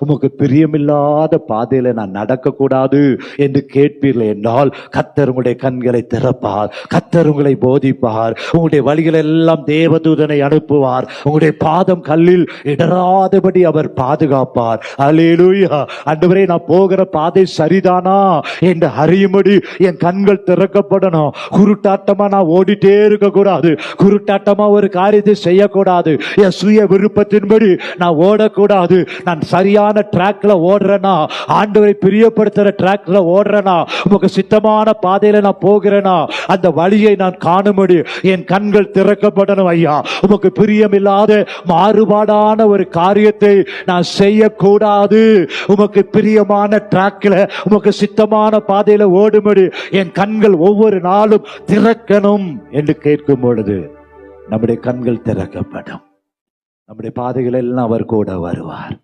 உமக்கு பிரியமில்லாத பாதையில நான் நடக்க கூடாது என்று கேட்பீர்கள் என்றால் கர்த்தர் உங்களுடைய கண்களை திறப்பார், கர்த்தர் உங்களை போதிப்பார், உங்களுடைய வழிகள் எல்லாம் தேவதூதனை அனுப்புவார், உங்களுடைய பாதம் கல்லில் இடராதபடி அவர் பாதுகாப்பார். அல்லேலூயா. ஆண்டவரே, நான் போகிற பாதை சரிதானா என்று அறியும்படி என் கண்கள் திறக்கப்படணும். குருட்டாட்டமா நான் ஓடிட்டே இருக்க கூடாது, குருட்டாட்டமா ஒரு காரியத்தை செய்யக்கூடாது, என் சுய விருப்பத்தின்படி நான் ஓடக்கூடாது. நான் சரியான டிராக்ல ஓடுறேனா, ஆண்டவரை பிரியப்படுத்துற டிராக்ல ஓடுறேனா, உமக்கு சித்தமான பாதையில நான் போகிறேனா, அந்த வழியை நான் காணும்படி என் கண்கள் திறக்கப்படணும். ஐயா, உமக்கு பிரியமில்லாத மாறுபாடான ஒரு காரியத்தை நான் செய்யக்கூடாது. உமக்கு பிரியமான டிராக்ல, உமக்கு சித்தமான பாதையில ஓடும்படி என் கண்கள் ஒவ்வொரு நாளும் திறக்கணும் என்று கேட்கும் பொழுது நம்முடைய கண்கள் திறக்கப்படும். நம்முடைய பாதைகள் எல்லாம் அவர் கூட வருவார்.